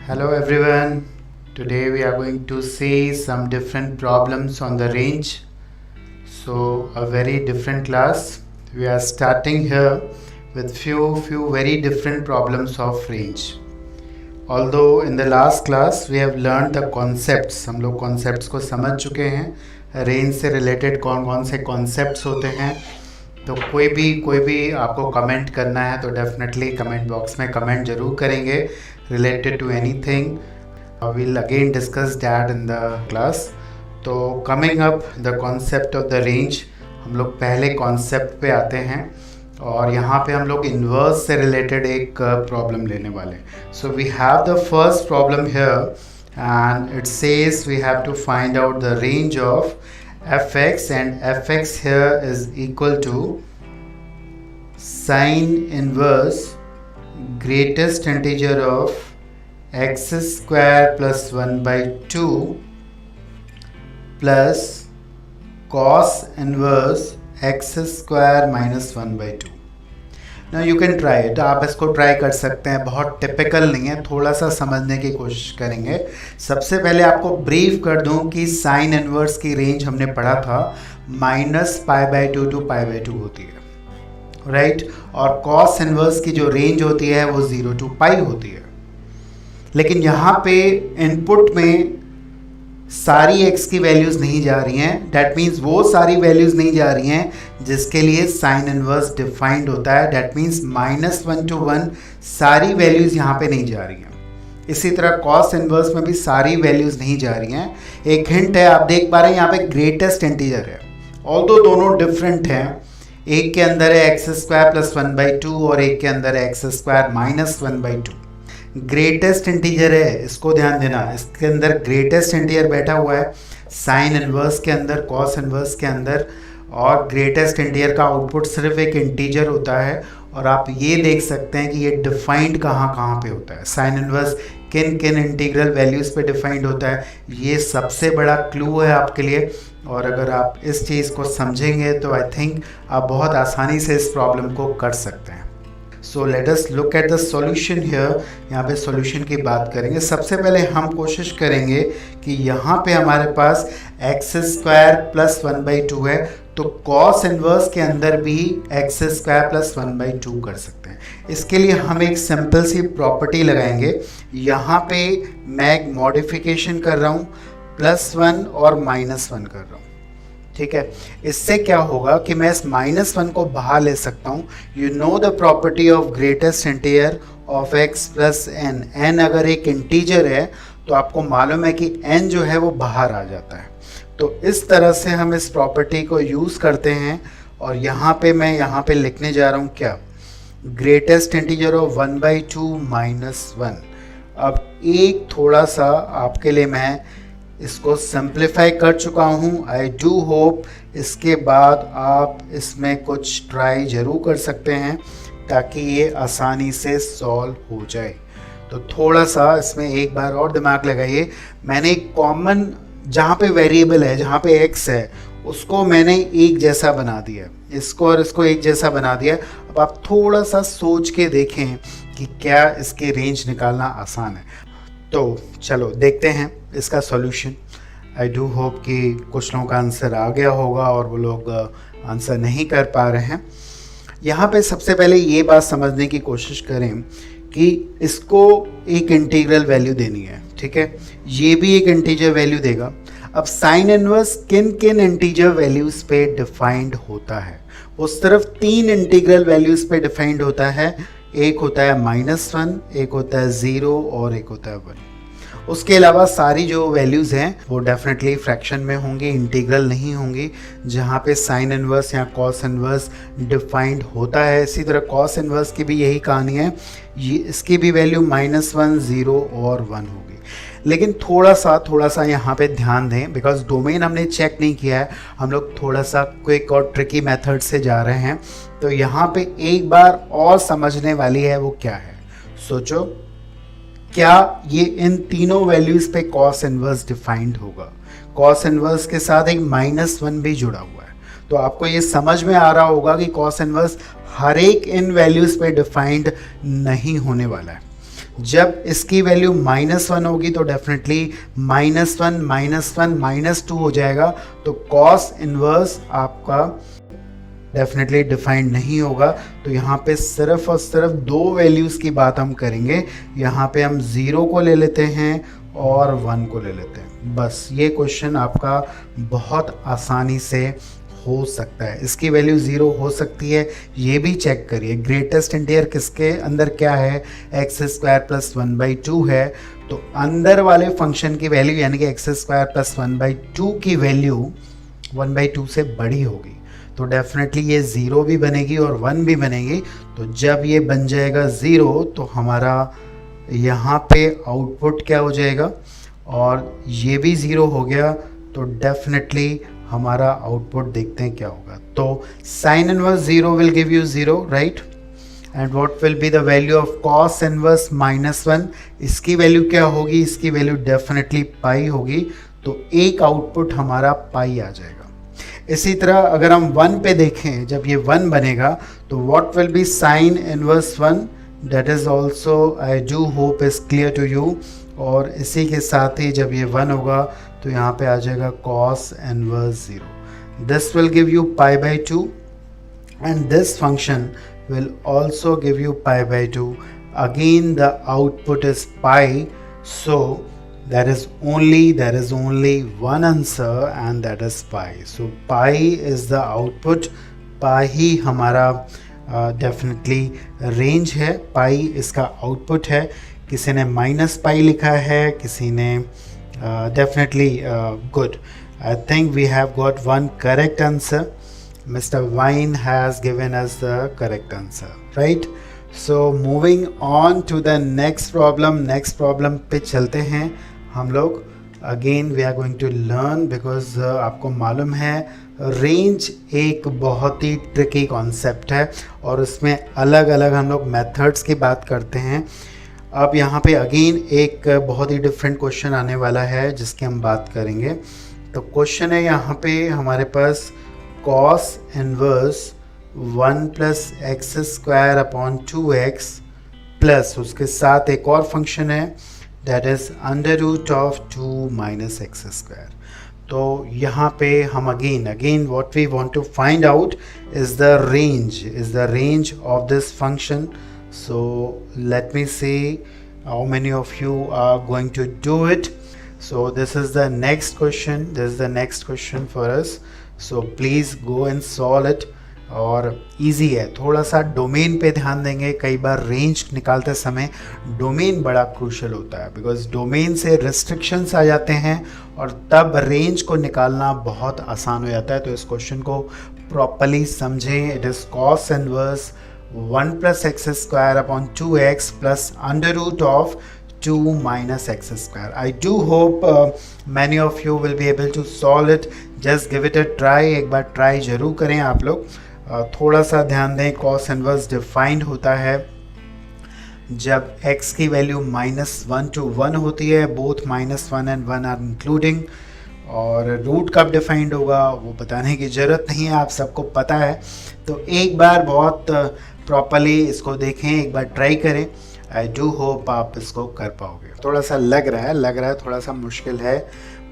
Hello everyone. Today we are going to see some different problems on the range. So a very different class. We are starting here with few very different problems of range. Although in the last class we have learned the concepts. हम लोग concepts को समझ चुके हैं. Range से related कौन कौन से concepts होते हैं. तो कोई भी आपको कमेंट करना है तो डेफिनेटली कमेंट बॉक्स में कमेंट जरूर करेंगे related to anything. Will again discuss that in the class. तो coming up the concept of the range. हम लोग पहले कॉन्सेप्ट पे आते हैं और यहाँ पे हम लोग इन्वर्स से रिलेटेड एक प्रॉब्लम लेने वाले. So we have the first problem here and it says we have to find out the range of fx, and fx here is equal to sine inverse greatest integer of x square plus 1 by 2 plus cos inverse x square minus 1 by 2. Now you can try it. आप इसको try कर सकते हैं. बहुत typical नहीं है, थोड़ा सा समझने की कोशिश करेंगे. सबसे पहले आपको ब्रीफ कर दूं कि साइन इनवर्स की रेंज हमने पढ़ा था -π/2 to π/2 होती है, राइट. और कॉस इनवर्स की जो रेंज होती है वो 0 to π होती है. लेकिन यहाँ पे इनपुट में सारी x की वैल्यूज़ नहीं जा रही हैं. डैट मीन्स वो सारी वैल्यूज़ नहीं जा रही हैं जिसके लिए साइन इनवर्स डिफाइंड होता है. डैट मीन्स -1 to 1 सारी वैल्यूज़ यहाँ पे नहीं जा रही हैं. इसी तरह कॉस इनवर्स में भी सारी वैल्यूज़ नहीं जा रही हैं. एक हिंट है, आप देख पा रहे हैं यहाँ पे ग्रेटेस्ट इंटीजर है. ऑल्दो दोनों डिफरेंट हैं. एक के अंदर है x² + 1 by 2 और एक के अंदर है x² - 1 by 2. ग्रेटेस्ट इंटीजर है, इसको ध्यान देना. इसके अंदर ग्रेटेस्ट इंटीजर बैठा हुआ है साइन इनवर्स के अंदर, कॉस इनवर्स के अंदर. और ग्रेटेस्ट इंटीजर का आउटपुट सिर्फ एक इंटीजर होता है. और आप ये देख सकते हैं कि ये डिफाइंड कहाँ पे होता है. साइन इनवर्स किन किन इंटीग्रल वैल्यूज़ पे डिफाइंड होता है, ये सबसे बड़ा क्लू है आपके लिए. और अगर आप इस चीज़ को समझेंगे तो आई थिंक आप बहुत आसानी से इस प्रॉब्लम को कर सकते हैं. So let us look at the solution here. यहाँ पे सॉल्यूशन की बात करेंगे. सबसे पहले हम कोशिश करेंगे कि यहाँ पे हमारे पास x² + 1 by 2 है, तो कॉस इनवर्स के अंदर भी x² + 1 by 2 कर सकते हैं. इसके लिए हम एक सिंपल सी प्रॉपर्टी लगाएंगे. यहाँ पे मैं एक मॉडिफिकेशन कर रहा हूँ, +1 और -1 कर रहा हूँ, ठीक है. इससे क्या होगा कि मैं इस -1 को बाहर ले सकता हूँ. You know the property of greatest integer of x + n. n अगर एक इंटीजर है तो आपको मालूम है कि n जो है वो बाहर आ जाता है. तो इस तरह से हम इस प्रॉपर्टी को यूज़ करते हैं. और यहाँ पे मैं यहाँ पे लिखने जा रहा हूँ क्या, ग्रेटेस्ट इंटीजर ऑफ 1 by 2 - 1. अब एक थोड़ा सा आपके लिए मैं इसको सिंप्लीफाई कर चुका हूँ. आई डू होप इसके बाद आप इसमें कुछ ट्राई ज़रूर कर सकते हैं ताकि ये आसानी से सॉल्व हो जाए. तो थोड़ा सा इसमें एक बार और दिमाग लगाइए. मैंने एक कॉमन जहाँ पे वेरिएबल है, जहाँ पे x है, उसको मैंने एक जैसा बना दिया. इसको और इसको एक जैसा बना दिया. अब आप थोड़ा सा सोच के देखें कि क्या इसके रेंज निकालना आसान है. तो चलो देखते हैं इसका सॉल्यूशन. आई डू होप कि कुछ लोगों का आंसर आ गया होगा और वो लोग आंसर नहीं कर पा रहे हैं. यहाँ पे सबसे पहले ये बात समझने की कोशिश करें कि इसको एक इंटीग्रल वैल्यू देनी है, ठीक है. ये भी एक इंटीजर वैल्यू देगा. अब साइन इनवर्स किन किन इंटीजर वैल्यूज़ पे डिफाइंड होता है, वो सिर्फ 3 इंटीग्रल वैल्यूज़ पे डिफाइंड होता है. एक होता है -1, एक होता है 0 और एक होता है 1. उसके अलावा सारी जो वैल्यूज़ हैं वो डेफिनेटली फ्रैक्शन में होंगी, इंटीग्रल नहीं होंगी, जहाँ पे साइन इनवर्स या कॉस इनवर्स डिफाइंड होता है. इसी तरह कॉस इनवर्स की भी यही कहानी है. ये इसकी भी वैल्यू -1, 0 और 1 होगी. लेकिन थोड़ा सा यहाँ पे ध्यान दें, बिकॉज डोमेन हमने चेक नहीं किया है. हम लोग थोड़ा सा क्विक और ट्रिकी मेथड से जा रहे हैं. तो यहाँ पे एक बार और समझने वाली है वो क्या है. सोचो, क्या ये इन तीनों वैल्यूज़ पे कॉस इनवर्स डिफाइंड होगा. कॉस इनवर्स के साथ एक -1 भी जुड़ा हुआ है. तो आपको ये समझ में आ रहा होगा कि कॉस इनवर्स हर एक इन वैल्यूज़ पे डिफाइंड नहीं होने वाला है. जब इसकी वैल्यू -1 होगी तो डेफिनेटली -1 -1 -2 हो जाएगा, तो कॉस इनवर्स आपका डेफिनेटली डिफाइंड नहीं होगा। तो यहाँ पे सिर्फ और सिर्फ दो वैल्यूज़ की बात हम करेंगे। यहाँ पे हम 0 को ले लेते हैं और 1 को ले लेते हैं। बस ये क्वेश्चन आपका बहुत आसानी से हो सकता है। इसकी वैल्यू 0 हो सकती है, ये भी चेक करिए। ग्रेटेस्ट इंटीजर किसके अंदर क्या है, x² + 1/2 है, तो अंदर वाले फंक्शन की वैल्यू यानी कि x² + 1/2 की वैल्यू 1/2 से बड़ी होगी, तो डेफिनेटली ये 0 भी बनेगी और 1 भी बनेगी। तो जब ये बन जाएगा 0 तो हमारा यहाँ पे आउटपुट क्या हो जाएगा, और ये भी 0 हो गया, तो डेफिनेटली हमारा आउटपुट देखते हैं क्या होगा। तो sine inverse 0 will give you 0, right, and what will be the value of cos inverse -1, इसकी वैल्यू क्या होगी, इसकी वैल्यू डेफिनेटली पाई होगी, तो एक आउटपुट हमारा पाई आ जाएगा। इसी तरह अगर हम 1 पे देखें, जब ये 1 बनेगा तो what will be sine inverse 1, that is also I do hope is clear to you. और इसी के साथ ही जब ये 1 होगा तो यहाँ पे आ जाएगा cos inverse 0, this will give you π/2 and this function will also give you π/2. Again the output is pi, so there is only one answer and that is pi. So pi is the output, pi ही हमारा definitely range है, पाई इसका output है। किसी ने -π लिखा है, किसी ने definitely good. I think we have got one correct answer. Mr. Wine has given us the correct answer, right? So moving on to the next problem. Next problem पे चलते हैं हम लोग. Again we are going to learn because आपको मालूम है range एक बहुत ही ट्रिकी कॉन्सेप्ट है और उसमें अलग अलग हम लोग मेथड्स की बात करते हैं. अब यहाँ पे अगेन एक बहुत ही डिफरेंट क्वेश्चन आने वाला है जिसकी हम बात करेंगे. तो क्वेश्चन है यहाँ पे हमारे पास cos inverse 1 + x² / 2x plus उसके साथ एक और फंक्शन है दैट इज़ √2 - x². तो यहाँ पे हम again what we want to find out is the range of this function. So let me see how many of you are going to do it. So this is the next question for us. So please go and solve it. और easy है, थोड़ा सा domain पे ध्यान देंगे. कई बार range निकालते समय डोमेन बड़ा क्रूशल होता है बिकॉज डोमेन से रिस्ट्रिक्शंस आ जाते हैं और तब रेंज को निकालना बहुत आसान हो जाता है. तो इस क्वेश्चन को प्रॉपरली समझें. It is cos inverse 1 + x² / 2x plus √2 - x². I do hope many of you will be able to solve it. Just give it a try. एक बार ट्राई ज़रूर करें आप लोग. थोड़ा सा ध्यान दें, cos इनवर्स डिफाइंड होता है जब x की वैल्यू -1 to 1 होती है, बोथ -1 and 1 आर इंक्लूडिंग. और रूट कब डिफाइंड होगा वो बताने की ज़रूरत नहीं है, आप सबको पता है. तो एक बार बहुत प्रॉपरली इसको देखें, एक बार ट्राई करें. आई डू होप आप इसको कर पाओगे. थोड़ा सा लग रहा है थोड़ा सा मुश्किल है,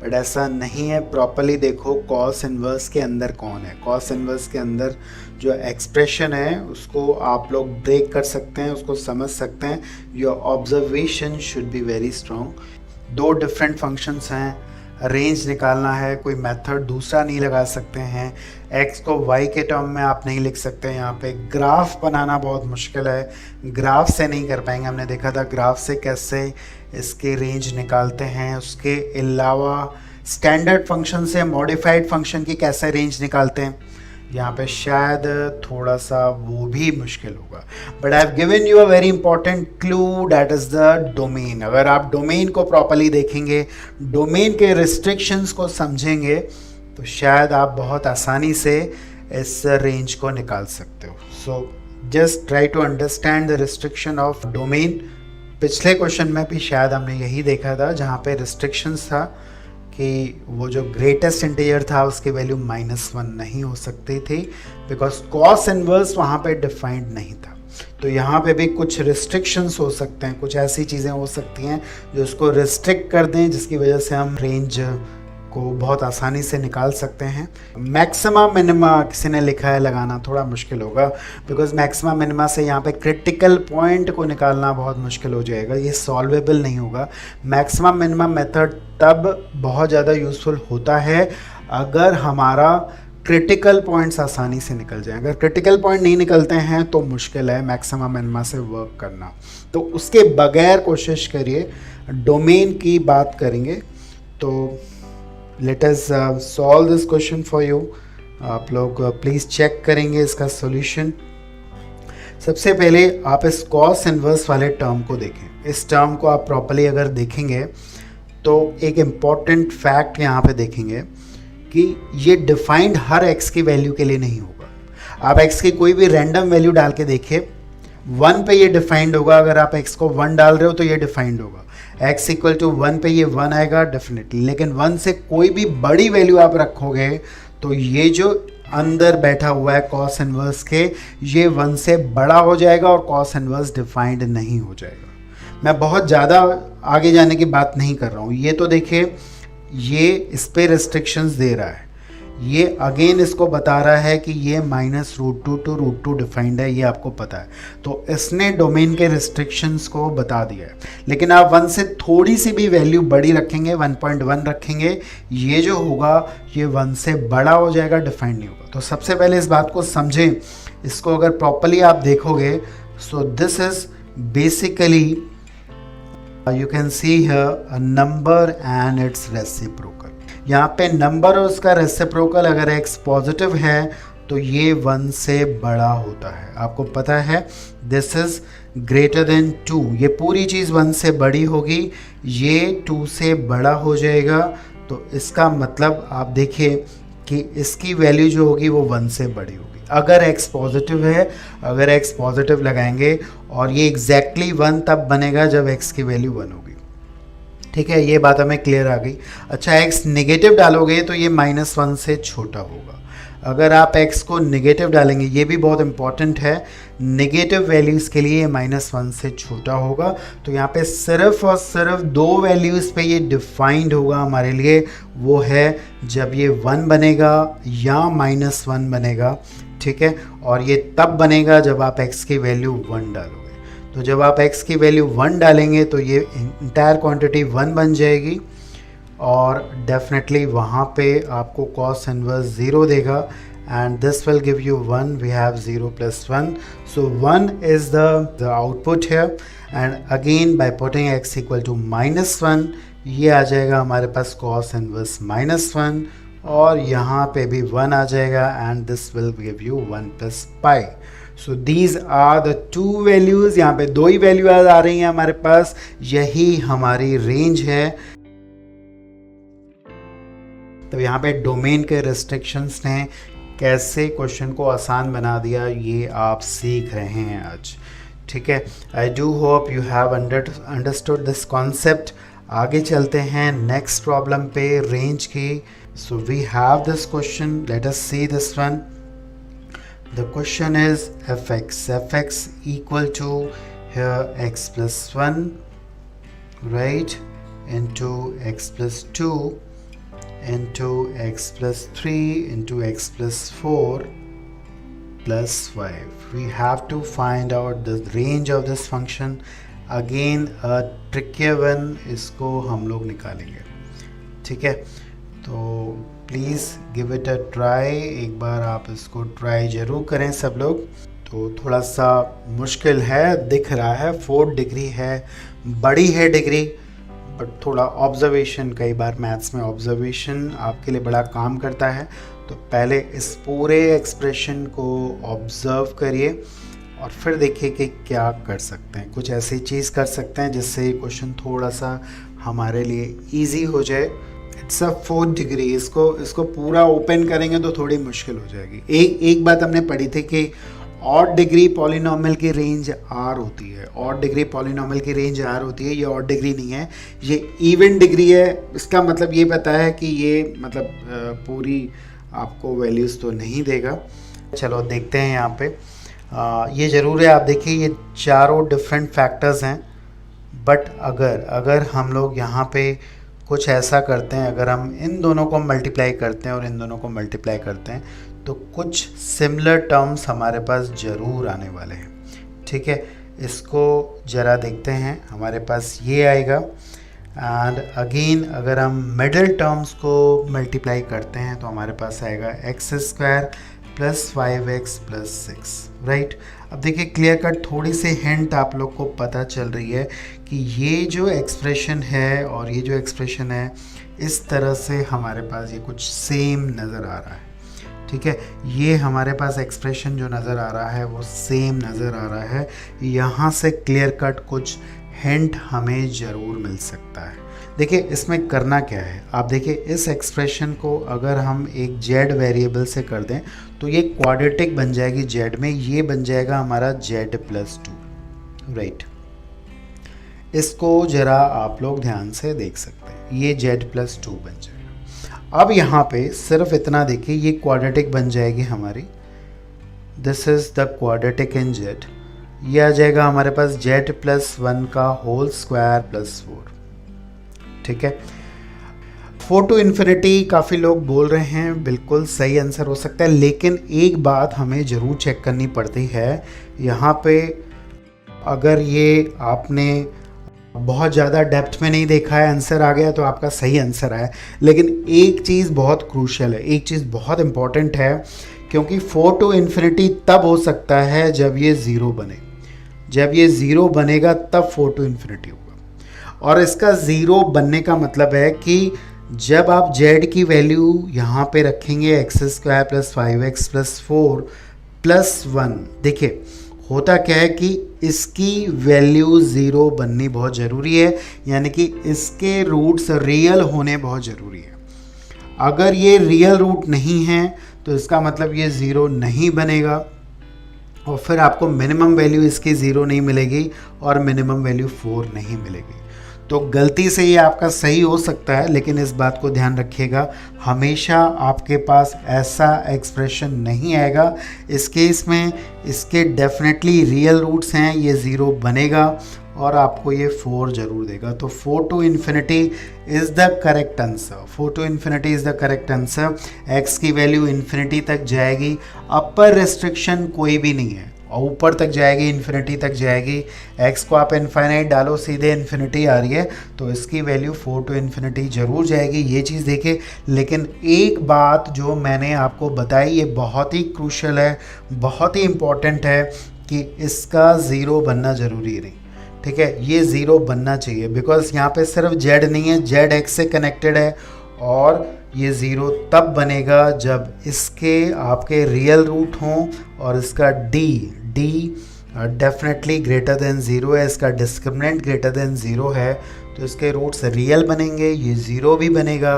बट ऐसा नहीं है. प्रॉपरली देखो कॉस इनवर्स के अंदर कौन है. कॉस इनवर्स के अंदर जो एक्सप्रेशन है उसको आप लोग ब्रेक कर सकते हैं, उसको समझ सकते हैं. Your observation should be very strong. दो डिफरेंट फंक्शंस हैं, रेंज निकालना है, कोई मेथड दूसरा नहीं लगा सकते हैं. x को y के टर्म में आप नहीं लिख सकते. यहाँ पे ग्राफ बनाना बहुत मुश्किल है, ग्राफ से नहीं कर पाएंगे. हमने देखा था ग्राफ से कैसे इसके रेंज निकालते हैं. उसके अलावा स्टैंडर्ड फंक्शन से मॉडिफाइड फंक्शन की कैसे रेंज निकालते हैं, यहाँ पे शायद थोड़ा सा वो भी मुश्किल होगा. But I have given you a very important clue, that is the domain. अगर आप डोमेन को प्रॉपरली देखेंगे, डोमेन के रिस्ट्रिक्शंस को समझेंगे, तो शायद आप बहुत आसानी से इस रेंज को निकाल सकते हो. So just try to understand the restriction of domain. पिछले क्वेश्चन में भी शायद हमने यही देखा था जहाँ पे रिस्ट्रिक्शंस था कि वो जो ग्रेटेस्ट इंटीजर था उसकी वैल्यू -1 नहीं हो सकती थी बिकॉज कॉस इनवर्स वहाँ पे डिफाइंड नहीं था. तो यहाँ पे भी कुछ रिस्ट्रिक्शंस हो सकते हैं, कुछ ऐसी चीज़ें हो सकती हैं जो उसको रिस्ट्रिक्ट कर दें, जिसकी वजह से हम रेंज को बहुत आसानी से निकाल सकते हैं। मैक्सिमा मिनिमा किसी ने लिखा है, लगाना थोड़ा मुश्किल होगा, बिकॉज मैक्सिमा मिनिमा से यहाँ पे क्रिटिकल पॉइंट को निकालना बहुत मुश्किल हो जाएगा, ये सॉल्वेबल नहीं होगा। मैक्सिमा मिनिमा मेथड तब बहुत ज़्यादा यूज़फुल होता है अगर हमारा क्रिटिकल पॉइंट्स आसानी से निकल जाए। अगर क्रिटिकल पॉइंट नहीं निकलते हैं तो मुश्किल है मैक्सिमा मिनिमा से वर्क करना। तो उसके बगैर कोशिश करिए, डोमेन की बात करेंगे। तो let us solve this question for you. आप लोग प्लीज़ चेक करेंगे इसका सॉल्यूशन। सबसे पहले आप इस कॉस इनवर्स वाले टर्म को देखें। इस टर्म को आप प्रॉपर्ली अगर देखेंगे तो एक इम्पॉर्टेंट फैक्ट यहाँ पे देखेंगे कि ये डिफाइंड हर x की वैल्यू के लिए नहीं होगा। आप x की कोई भी रैंडम वैल्यू डाल के देखिए, 1 पे ये डिफाइंड होगा। अगर आप x को 1 डाल रहे हो तो ये डिफाइंड होगा, x इक्वल टू 1 पे ये 1 आएगा डेफिनेटली। लेकिन 1 से कोई भी बड़ी वैल्यू आप रखोगे तो ये जो अंदर बैठा हुआ है कॉस इनवर्स के, ये 1 से बड़ा हो जाएगा और कॉस इनवर्स डिफाइंड नहीं हो जाएगा। मैं बहुत ज़्यादा आगे जाने की बात नहीं कर रहा हूँ। ये तो देखिए, ये इस पे रिस्ट्रिक्शंस दे रहा है, ये अगेन इसको बता रहा है कि ये -√2 to √2 डिफाइंड है, ये आपको पता है। तो इसने डोमेन के रिस्ट्रिक्शंस को बता दिया है। लेकिन आप 1 से थोड़ी सी भी वैल्यू बड़ी रखेंगे, 1.1 रखेंगे, ये जो होगा ये 1 से बड़ा हो जाएगा, डिफाइंड नहीं होगा। तो सबसे पहले इस बात को समझें। इसको अगर प्रॉपर्ली आप देखोगे, so this is basically you can see here a number and its reciprocal। यहाँ पे नंबर और उसका रेसिप्रोकल अगर x पॉजिटिव है तो ये 1 से बड़ा होता है। आपको पता है दिस इज ग्रेटर देन 2, ये पूरी चीज़ 1 से बड़ी होगी, ये 2 से बड़ा हो जाएगा। तो इसका मतलब आप देखिए कि इसकी वैल्यू जो होगी वो 1 से बड़ी होगी अगर x पॉजिटिव है। अगर x पॉजिटिव लगाएंगे और ये एग्जैक्टली 1 तब बनेगा जब x की वैल्यू 1 होगी। ठीक है, ये बात हमें क्लियर आ गई। अच्छा, x नेगेटिव डालोगे तो ये -1 से छोटा होगा। अगर आप x को नेगेटिव डालेंगे, ये भी बहुत इंपॉर्टेंट है, नेगेटिव वैल्यूज़ के लिए -1 से छोटा होगा। तो यहाँ पे सिर्फ और सिर्फ 2 वैल्यूज़ पे ये डिफाइंड होगा हमारे लिए, वो है जब ये 1 बनेगा या -1 बनेगा। ठीक है, और ये तब बनेगा जब आप x की वैल्यू 1 डालोगे। तो जब आप x की वैल्यू 1 डालेंगे तो ये इंटायर क्वांटिटी 1 बन जाएगी और डेफिनेटली वहाँ पे आपको कॉस इनवर्स 0 देगा and this will give you 1. We have 0 plus 1, so 1 is the output here, and again by putting x equal to -1 ये आ जाएगा हमारे पास cos inverse -1 और यहाँ पे भी 1 आ जाएगा and this will give you 1 plus pi. So these are the two values। यहाँ पे 2 ही वैल्यू आ रही हैं हमारे पास, यही हमारी रेंज है। तो यहाँ पे डोमेन के रिस्ट्रिक्शंस ने कैसे क्वेश्चन को आसान बना दिया, ये आप सीख रहे हैं आज। ठीक है, I do hope you have understood this concept. आगे चलते हैं नेक्स्ट प्रॉब्लम पे, रेंज की। So we have this question, let us see this one. The question is fx equal to here x plus 1 right into x plus 2 into x plus 3 into x plus 4 plus 5. We have to find out the range of this function. Again a trickier one, इसको हम लोग निकालेंगे। ठीक है, तो please give it a try. एक बार आप इसको ट्राई ज़रूर करें सब लोग। तो थोड़ा सा मुश्किल है, दिख रहा है 4 डिग्री है, बड़ी है डिग्री, बट थोड़ा ऑब्जर्वेशन, कई बार मैथ्स में ऑब्जर्वेशन आपके लिए बड़ा काम करता है। तो पहले इस पूरे एक्सप्रेशन को ऑब्ज़र्व करिए और फिर देखिए कि क्या कर सकते हैं। कुछ ऐसी चीज़ कर सकते हैं जिससे ये क्वेश्चन थोड़ा सा हमारे लिए इजी हो जाए। इट्स अ 4 डिग्री, इसको पूरा ओपन करेंगे तो थोड़ी मुश्किल हो जाएगी। एक बात हमने पढ़ी थी कि ऑड डिग्री पॉलिनॉमियल की रेंज आर होती है। ऑड डिग्री पॉलिनॉमियल की रेंज आर होती है, ये ऑड डिग्री नहीं है, ये इवन डिग्री है। इसका मतलब ये पता है कि ये मतलब पूरी आपको वैल्यूज़ तो नहीं देगा। चलो देखते हैं यहाँ पे। ये ज़रूर है, आप देखिए ये चारों डिफरेंट फैक्टर्स हैं, बट अगर हम लोग यहाँ पे कुछ ऐसा करते हैं, अगर हम इन दोनों को मल्टीप्लाई करते हैं और इन दोनों को मल्टीप्लाई करते हैं तो कुछ सिमिलर टर्म्स हमारे पास ज़रूर आने वाले हैं। ठीक है, इसको ज़रा देखते हैं, हमारे पास ये आएगा। एंड अगेन अगर हम मिडिल टर्म्स को मल्टीप्लाई करते हैं तो हमारे पास आएगा x square plus 5x plus 6, right. अब देखिए क्लियर कट थोड़ी सी हिंट आप लोग को पता चल रही है कि ये जो एक्सप्रेशन है और ये जो एक्सप्रेशन है इस तरह से हमारे पास ये कुछ सेम नज़र आ रहा है। ठीक है, ये हमारे पास एक्सप्रेशन जो नज़र आ रहा है वो सेम नज़र आ रहा है। यहाँ से क्लियर कट कुछ हिंट हमें ज़रूर मिल सकता है। देखिए इसमें करना क्या है, आप देखिए इस एक्सप्रेशन को अगर हम एक जेड वेरिएबल से कर दें तो ये क्वाड्रेटिक बन जाएगी जेड में, ये बन जाएगा हमारा जेड प्लस 2, राइट। इसको ज़रा आप लोग ध्यान से देख सकते हैं, ये जेड प्लस 2 बन जाएगा। अब यहाँ पे सिर्फ इतना देखिए, ये क्वाड्रेटिक बन जाएगी हमारी, this is the quadratic in Z. ये आ जाएगा हमारे पास जेड प्लस 1 का होल स्क्वायर प्लस 4। ठीक है, 4 टू इन्फिनिटी काफ़ी लोग बोल रहे हैं, बिल्कुल सही आंसर हो सकता है, लेकिन एक बात हमें ज़रूर चेक करनी पड़ती है यहाँ पे। अगर ये आपने बहुत ज़्यादा डेप्थ में नहीं देखा है, आंसर आ गया तो आपका सही आंसर है, लेकिन एक चीज़ बहुत क्रूशियल है, एक चीज़ बहुत इम्पॉर्टेंट है, क्योंकि 4 टू इन्फिनिटी तब हो सकता है जब ये ज़ीरो बने। जब ये ज़ीरो बनेगा तब 4 टू इन्फिनिटी होगा, और इसका ज़ीरो बनने का मतलब है कि जब आप z की वैल्यू यहाँ पे रखेंगे x square plus 5x plus 4 plus 1, देखिए होता क्या है कि इसकी वैल्यू ज़ीरो बननी बहुत ज़रूरी है, यानी कि इसके रूट्स रियल होने बहुत ज़रूरी है। अगर ये रियल रूट नहीं है तो इसका मतलब ये ज़ीरो नहीं बनेगा, और फिर आपको मिनिमम वैल्यू इसकी ज़ीरो नहीं मिलेगी और मिनिमम वैल्यू 4 नहीं मिलेगी। तो गलती से ये आपका सही हो सकता है, लेकिन इस बात को ध्यान रखिएगा, हमेशा आपके पास ऐसा एक्सप्रेशन नहीं आएगा। इस केस में इसके डेफिनेटली रियल रूट्स हैं, ये ज़ीरो बनेगा और आपको ये 4 ज़रूर देगा। तो 4 to infinity is the correct answer, 4 to infinity is the correct answer. X की वैल्यू इन्फिनिटी तक जाएगी, अपर रेस्ट्रिक्शन कोई भी नहीं है, और ऊपर तक जाएगी, इन्फिनिटी तक जाएगी। एक्स को आप इनफाइनाइट डालो, सीधे इन्फिनिटी आ रही है, तो इसकी वैल्यू 4 टू इन्फिनिटी ज़रूर जाएगी, ये चीज़ देखिए। लेकिन एक बात जो मैंने आपको बताई ये बहुत ही क्रूशल है, बहुत ही इम्पॉर्टेंट है कि इसका ज़ीरो बनना ज़रूरी नहीं। ठीक है, ये ज़ीरो बनना चाहिए, बिकॉज यहाँ पे सिर्फ जेड नहीं है, जेड एक्स से कनेक्टेड है, और ये ज़ीरो तब बनेगा जब इसके आपके रियल रूट हों और इसका D definitely greater than zero है, इसका डिस्क्रिमिनेंट ग्रेटर देन ज़ीरो है, तो इसके रूट्स रियल बनेंगे, ये ज़ीरो भी बनेगा।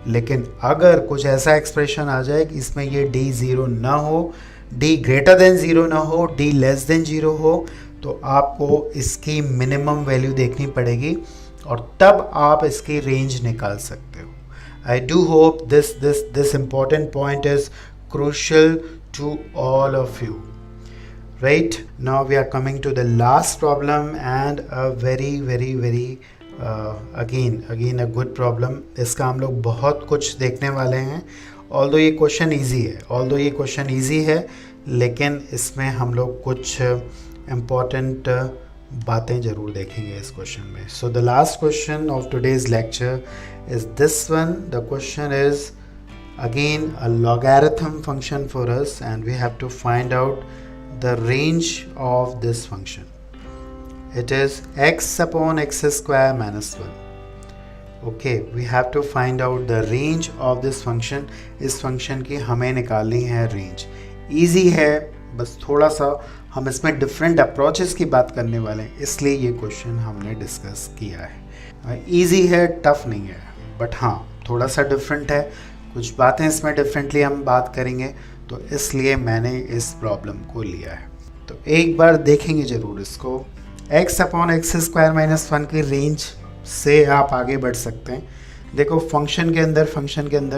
लेकिन अगर कुछ ऐसा एक्सप्रेशन आ जाए कि इसमें ये डी ज़ीरो ना हो, डी ग्रेटर देन ज़ीरो ना हो, डी लेस देन ज़ीरो हो, तो आपको इसकी मिनिमम वैल्यू देखनी पड़ेगी और तब आप इसकी रेंज निकाल सकते हो। I do hope this important point is crucial to all of you. Right, now we are coming to the last problem, and a very again a good problem. इसका हम लोग बहुत कुछ देखने वाले हैं। although ये क्वेश्चन ईजी है, लेकिन इसमें हम लोग कुछ इम्पॉर्टेंट बातें ज़रूर देखेंगे इस क्वेश्चन में। So the last question of today's lecture is this one. The question is again a logarithm function for us, and we have to find out the range of this function. It is x upon x square minus 1. Okay, we have to find out the range of this function. इस function की हमें निकालनी है range. Easy है, बस थोड़ा सा हम इसमें different approaches की बात करने वाले हैं, इसलिए ये question हमने discuss किया है। Easy है, tough नहीं है, बट हाँ थोड़ा सा डिफरेंट है, कुछ बातें इसमें डिफरेंटली हम बात करेंगे, तो इसलिए मैंने इस प्रॉब्लम को लिया है। तो एक बार देखेंगे ज़रूर इसको। x upon x square minus 1 की रेंज से आप आगे बढ़ सकते हैं। देखो फंक्शन के अंदर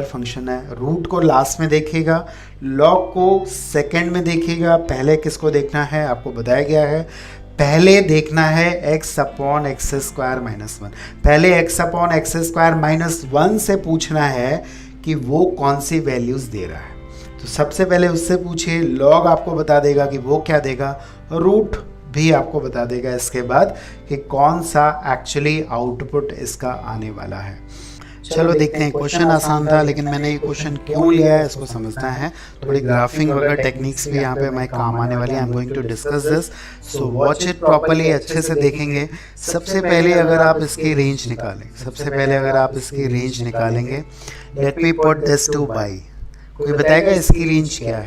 फंक्शन है, रूट को लास्ट में देखेगा, लॉग को सेकंड में देखेगा। पहले किसको देखना है आपको बताया गया है, पहले देखना है x upon x square minus 1। पहले x upon x square minus 1 से पूछना है कि वो कौन सी वैल्यूज दे रहा है। तो सबसे पहले उससे पूछिए, लॉग आपको बता देगा कि वो क्या देगा, रूट भी आपको बता देगा इसके बाद कि कौन सा एक्चुअली आउटपुट इसका आने वाला है। चलो देखते हैं। क्वेश्चन आसान था, लेकिन मैंने ये क्वेश्चन क्यों लिया है इसको समझना है। थोड़ी ग्राफिंग वगैरह टेक्निक्स भी यहाँ पे हमारे काम आने वाली है। I am going to discuss this, so watch it properly, अच्छे से देखेंगे। सबसे पहले अगर आप इसकी रेंज निकालेंगे, let me put this two by. कोई बताएगा इसकी रेंज क्या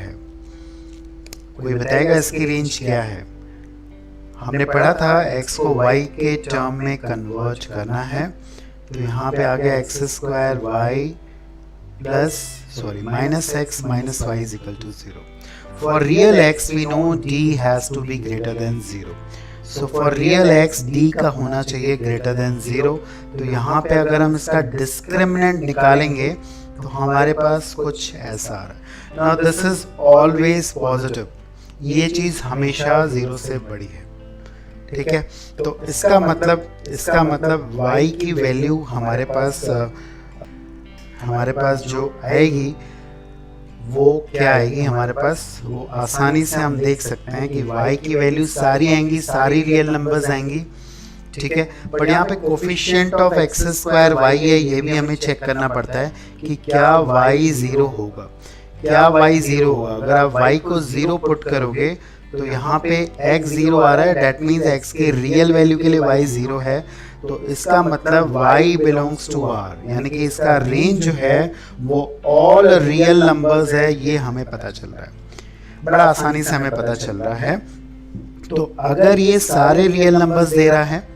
है? हमने पढ़ा था x को y के टर्म में कन्वर्ट करना है, तो यहाँ पे आ गया x square y minus x minus y is equal to 0। For real x we know d has to be greater than 0, so for real x d का होना चाहिए ग्रेटर देन 0। तो यहाँ पे अगर हम इसका डिस्क्रिमिनेंट निकालेंगे तो हमारे पास कुछ ऐसा आ रहा है। Now this is always positive, ये चीज़ हमेशा 0 से बड़ी है, ठीक है। तो इसका मतलब y की वैल्यू हमारे पास जो आएगी वो क्या आएगी, हमारे पास वो आसानी से हम देख सकते हैं कि y की वैल्यू सारी आएंगी, सारी रियल नंबर्स आएंगी, ठीक है। बट यहाँ पे coefficient of x square y है, ये भी हमें चेक करना पड़ता है कि क्या y 0 होगा। अगर आप y को 0 पुट करोगे तो यहाँ पे x 0 आ रहा है, डेट मीन्स x के रियल वैल्यू के लिए y 0 है। तो इसका मतलब y बिलोंग्स टू r, यानी कि इसका रेंज जो है वो ऑल रियल नंबर्स है, ये हमें पता चल रहा है, बड़ा आसानी से हमें पता चल रहा है। तो अगर ये सारे रियल नंबर्स दे रहा है,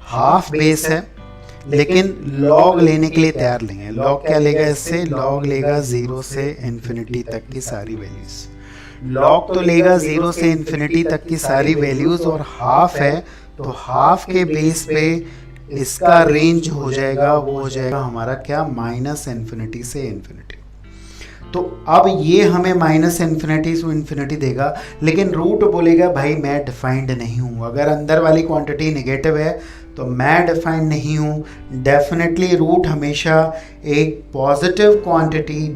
हाफ बेस है, लेकिन लॉग लेने के लिए तैयार नहीं है। लॉग क्या लेगा इससे, लॉग लेगा 0 से इन्फिनिटी तक की सारी वैल्यूज। लॉग तो लेगा 0 से इन्फिनिटी तक की सारी वैल्यूज, और हाफ है तो हाफ के बेस पे इसका रेंज हो जाएगा, वो हो जाएगा हमारा क्या, माइनस इन्फिनिटी से इन्फिनिटी। तो अब ये हमें माइनस इन्फिनिटी से इन्फिनिटी देगा, लेकिन रूट बोलेगा भाई मैं डिफाइंड नहीं हूँ। अगर अंदर वाली क्वांटिटी नेगेटिव है तो मैं डिफाइंड नहीं हूँ। डेफिनेटली रूट हमेशा एक पॉजिटिव क्वांटिटी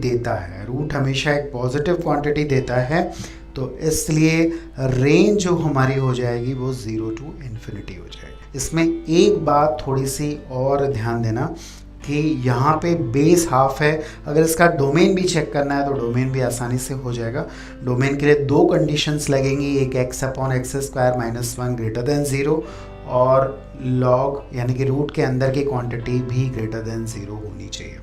देता है, तो इसलिए रेंज जो हमारी हो जाएगी वो 0 टू इन्फिनिटी हो जाएगी। इसमें एक बात थोड़ी सी और ध्यान देना कि यहाँ पे बेस हाफ है, अगर इसका डोमेन भी चेक करना है तो डोमेन भी आसानी से हो जाएगा। डोमेन के लिए दो कंडीशंस लगेंगी, एक x upon x square minus 1 greater than 0 और लॉग यानी कि रूट के अंदर की क्वांटिटी भी ग्रेटर देन 0 होनी चाहिए।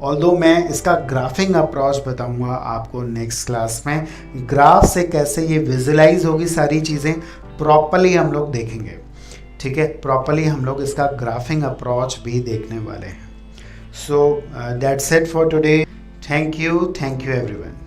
ऑल्दो मैं इसका ग्राफिंग अप्रोच बताऊंगा आपको नेक्स्ट क्लास में, ग्राफ से कैसे ये विजुलाइज होगी सारी चीज़ें प्रॉपरली हम लोग देखेंगे, ठीक है। प्रॉपरली हम लोग इसका ग्राफिंग अप्रोच भी देखने वाले हैं। So that's it for today. Thank you everyone.